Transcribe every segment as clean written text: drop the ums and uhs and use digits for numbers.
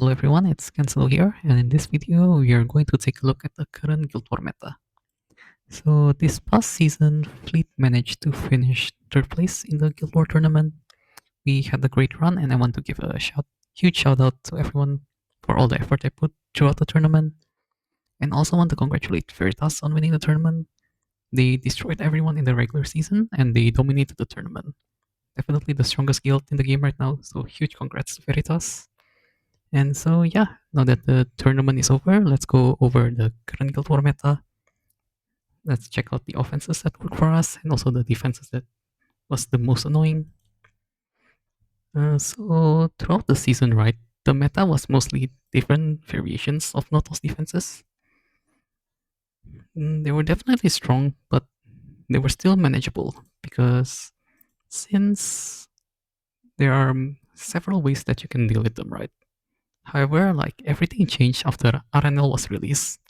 Hello everyone, it's Cancelo here, and in this video we are going to take a look at the current Guild War meta. So this past season, Fleet managed to finish third place in the Guild War tournament. We had a great run, and I want to give a huge shout out to everyone for all the effort they put throughout the tournament, and also want to congratulate Veritas on winning the tournament. They destroyed everyone in the regular season, and they dominated the tournament. Definitely the strongest guild in the game right now, so huge congrats to Veritas. And so, yeah, now that the tournament is over, let's go over the current Guild War meta. Let's check out the offenses that work for us and also the defenses that was the most annoying. So, throughout the season, right, the meta was mostly different variations of Notos defenses. They were definitely strong, but they were still manageable because since there are several ways that you can deal with them, right? However, like everything changed after RNL was released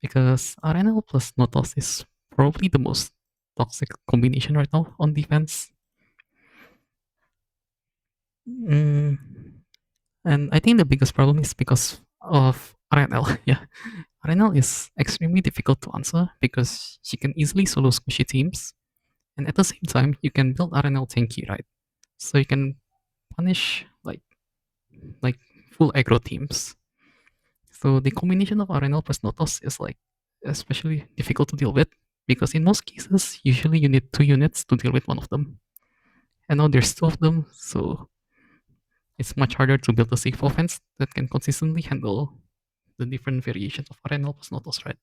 because RNL plus Notos is probably the most toxic combination right now on defense. Mm, and I think the biggest problem is because of RNL. Yeah, RNL is extremely difficult to answer because she can easily solo squishy teams, and at the same time, you can build RNL tanky, right? So you can punish like full aggro teams. So the combination of RNL plus Notos is like especially difficult to deal with because in most cases, usually you need 2 units to deal with one of them. And now there's 2 of them, so it's much harder to build a safe offense that can consistently handle the different variations of RNL plus Notos, right?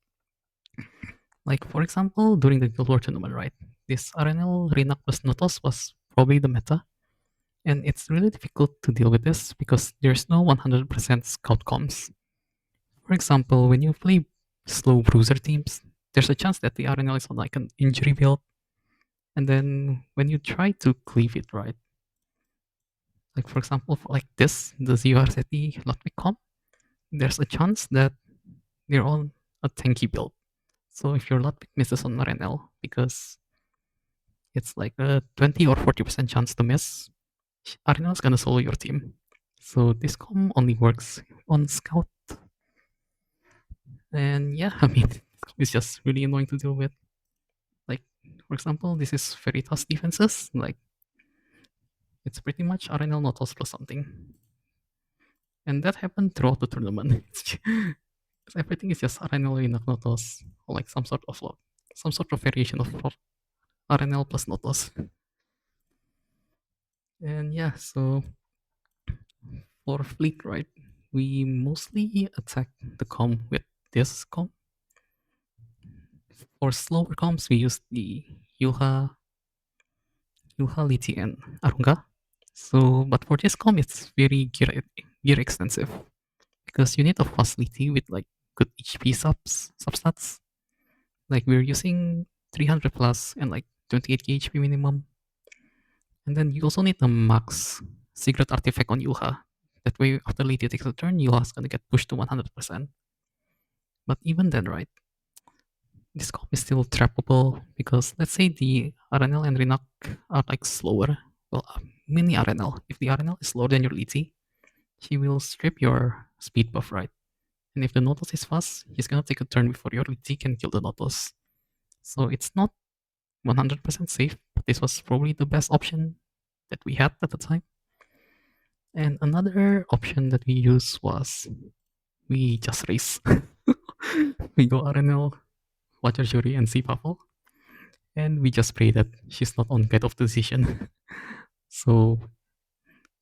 Like for example, during the Guild War tournament, right? This RNL Renak plus Notos was probably the meta. And it's really difficult to deal with this because there's no 100% scout comms. For example, when you play slow bruiser teams, there's a chance that the RNL is on like an injury build. And then when you try to cleave it, right? Like for example, for like this, the ZRZT Ludwig comp, there's a chance that they're on a tanky build. So if your Ludwig misses on RNL, because it's like a 20 or 40% chance to miss, RNL is gonna solo your team. So this comp only works on Scout. And yeah, I mean, it's just really annoying to deal with. Like, for example, this is Veritas defenses. Like, it's pretty much RNL Notos plus something. And that happened throughout the tournament. Everything is just RNL Notos, or like some sort of variation of RNL plus Notos. And yeah, so for Fleet, right, we mostly attack the com with this com. For slower comps, we use the Yuha, Liti, and Arunga. So, but for this com, it's very gear extensive because you need a facility with like good HP substats. Like we're using 300 plus and like 28 HP minimum. And then you also need a max secret artifact on Yuha. That way, after Lady takes a turn, Yuha's gonna get pushed to 100%. But even then, right, this comp is still trappable because let's say the RNL and Renak are like slower. Well, mini RNL. If the RNL is slower than your Liti, he will strip your speed buff, right? And if the Notos is fast, he's gonna take a turn before your Liti can kill the Notos. So it's not 100% safe, but this was probably the best option that we had at the time. And another option that we used was we just race. We go RNL, Watcher Jury, and see Puffle. And we just pray that she's not on Guide of Decision. So,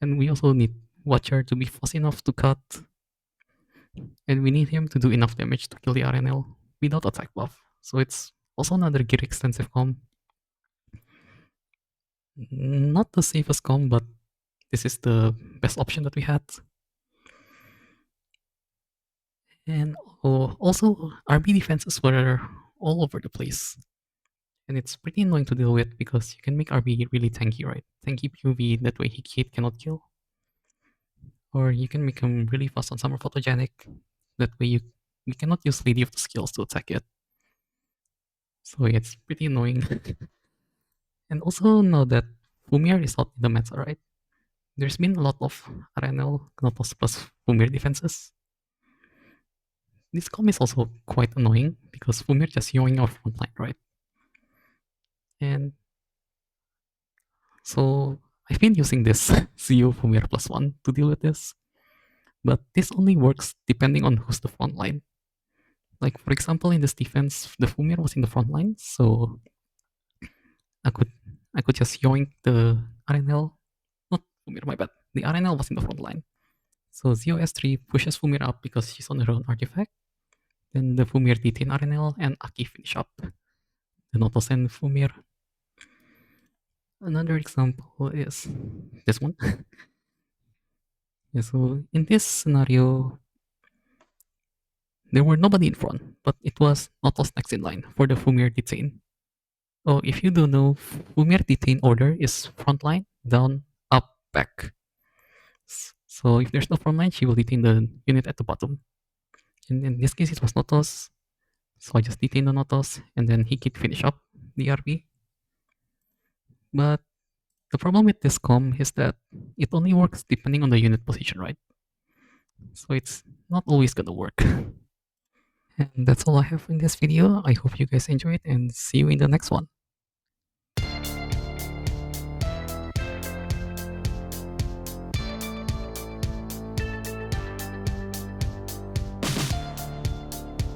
and we also need Watcher to be fast enough to cut. And we need him to do enough damage to kill the RNL without attack buff. So it's also another gear extensive com. Not the safest com, but this is the best option that we had. And also, RB defenses were all over the place. And it's pretty annoying to deal with because you can make RB really tanky, right? Tanky POV, that way he cannot kill. Or you can make him really fast on Summer Photogenic. That way you cannot use Lady of the Skills to attack it. So yeah, it's pretty annoying. And also now that Fumier is out in the meta, right? There's been a lot of RNL Gnotos plus Fumir defenses. This com is also quite annoying because Fumir just yawing off frontline, right? And so I've been using this Zio Fumir plus one to deal with this, but this only works depending on who's the front line. Like for example, in this defense, the Fumir was in the front line, so I could I could just yoink the RNL. Not Fumir, my bad. The RNL was in the front line. So Zio S3 pushes Fumir up because she's on her own artifact. Then the Fumir detain RNL and Aki finish up the Notos and Fumir. Another example is this one. Yeah, so in this scenario, there were nobody in front, but it was Notos next in line for the Fumir detain. Oh, if you don't know, Fumir detain order is front line, down, up, back. So if there's no front line, she will detain the unit at the bottom. And in this case, it was Notos. So I just detain the Notos, and then he could finish up the RB. But the problem with this com is that it only works depending on the unit position, right? So it's not always gonna work. And that's all I have in this video. I hope you guys enjoyed and see you in the next one.